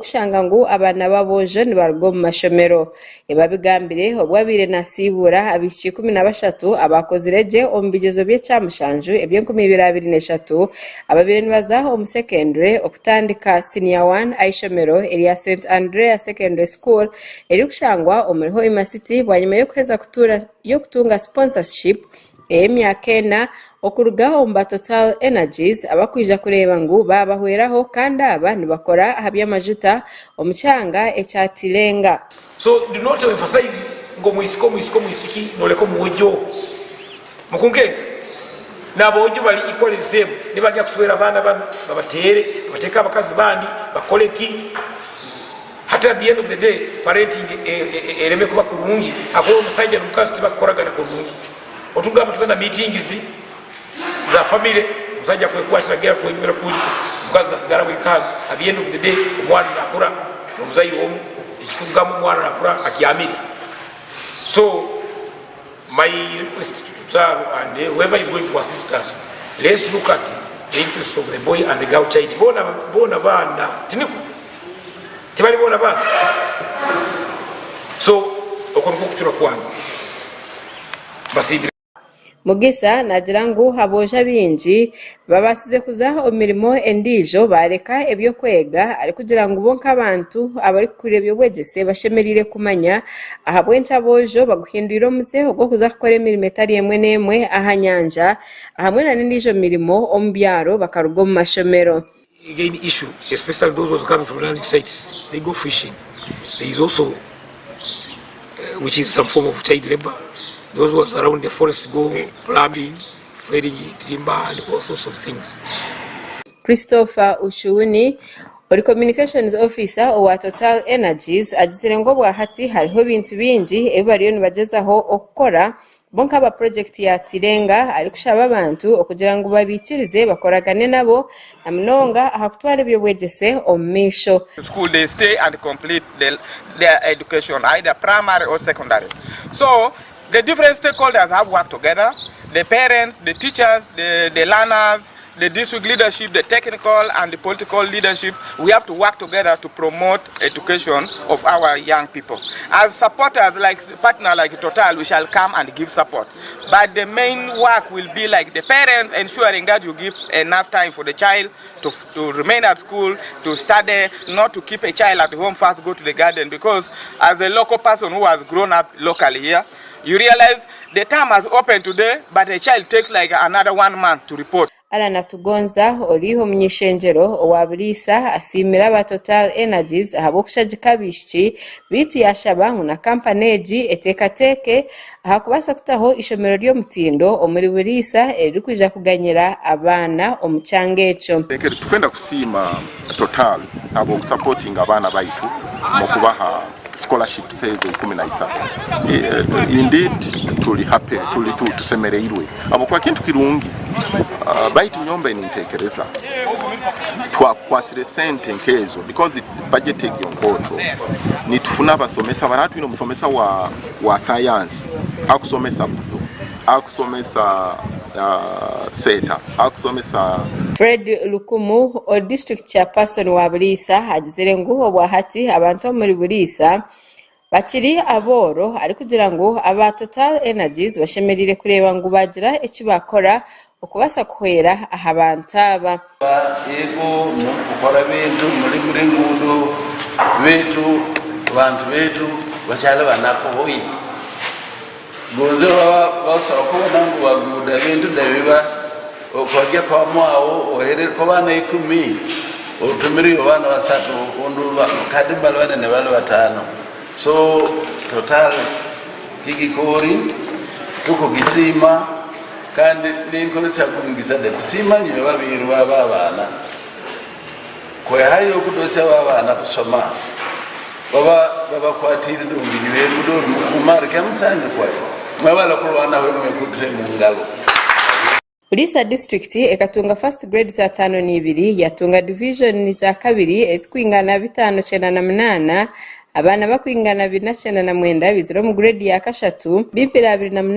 okushanga ngu abana babojo nibaruga mu mashomero ebabigambire obwabire nasibura abishi 13 abakozireje omu bigezo by'ekyamushanju ebye-2023 ababire nibaza omu secondary okutandika senior 1 aishomero eria St Andrea Secondary School eri kushangwa omuriho imasiti bwanyuma yo kutunga sponsorship emyaka 4 okuruga omba Total Energies abakwija kureba ngu babahweraho kandi aba nibakora habyamajuta omuchanga ekyatilenga. So do not emphasize ngo muisiki noleko muojo mukunge nabojo bali equally same nibajja kuswera abana babatere bateka abakazi bandi bakoleki hata at the end of the day parenting ereme kuba kurungi akolo musajja n'omukazi tibakoragana kurungi otugamba tubana meetings za family musajja kwekwatiragira kwenyumira kuli mukazi nasigara wekaga at the end of the day omwana nakura omuzayi omu ekikugamu omwana nakura akiyamira. So my request to Tutaro and whoever is going to assist us, let's look at the interests of the boy and the girl child. Bona bana tiniku tibali bona bana. So okonuko kuchura kwangu basi Mugisa nagira ngu haboja bingi babasize kuzaho omirimo endijo bareka ebyo kwega ari kugira ngo bonka abantu abari kureba byobwegese bashemerire kumanya ahabwencha abojo baguhindurira omuzeho gwo kuza gukora emirimo etari emwe nemwe ahanyanja ahamwe na n'endijo mirimo ombyaro bakarugo mu mashomero. Again issue, especially those who come from land sites, they go fishing. There is also which is some form of child labor. Those ones around the forest go plumbing, felling timber and all sorts of things. Christopher Ushuuni ori communications officer owa Total Energies agizire ngo bwahati hariho bintu bingi ebariyo nibagezaho okukora bonka ba project ya Tilenga ari kushaba abantu okugira ngo babikirize bakoragane nabo namnonga ahakutwara byobwegese omisho. School they stay and complete their education either primary or secondary. So the different stakeholders have worked together, the parents, the teachers, the learners, the district leadership, the technical and the political leadership. We have to work together to promote education of our young people. As supporters, like partner like Total, we shall come and give support. But the main work will be like the parents ensuring that you give enough time for the child to remain at school, to study, not to keep a child at home first, go to the garden. Because as a local person who has grown up locally here, you realize the term has opened today, but a child takes like another 1 month to report. Alana tugonza oriho mnyeshenjero owa Buliisa asimira ba Total Energies ahabokushajika bishiki bitu yashaba na company eji etekateke ahakubasa kutaho ishomero ryo mutindo omuri Buliisa eri kuja kuganyira abana omuchangecho. Tukenda kusima Total abo supporting abana baitu mukubaha scholarship sezo 13. Indeed tuli happy tusemereirwe abo kwa kintu kirungi baitu nyomba nintekereza twakwasire sente nkezo because budget yonkoto nitufuna abasomesa baratu ino musomesa wa science akusomesa budo akusomesa seta akusomesa. Fred Lukumu o district chairperson wa Buliisa agizire ngo obwahati abantu muri Buliisa bakiri aboro ari kugira ngo aba Total Energies bashemerire kureba ngo bagira ekibakora okubasa kuhera ahabantaba yego mukora bintu muri ngudo betu bantu betu bachala banako hoyi gozo basoko nangu baguda bintu dabiba okojja kwa mwao ohere ko bana 10 otumiri bana basatu onduba kadi balwana ne balo batano. So Total kigikori tuko gisima kandi ninkolesa kungiza de kusima nyibe babiru babana ko hayo kudosa babana kusoma baba kwatiri ndungiri bemudo umari kamusanje kwa mwabala kulwana we mwekutire mungalo. Buliisa district ekatunga first grade za 5 n'ibiri yatunga division za kabiri ezikwingana 598 abana bakwingana 299 biziro mu grade ya kashatu 2028.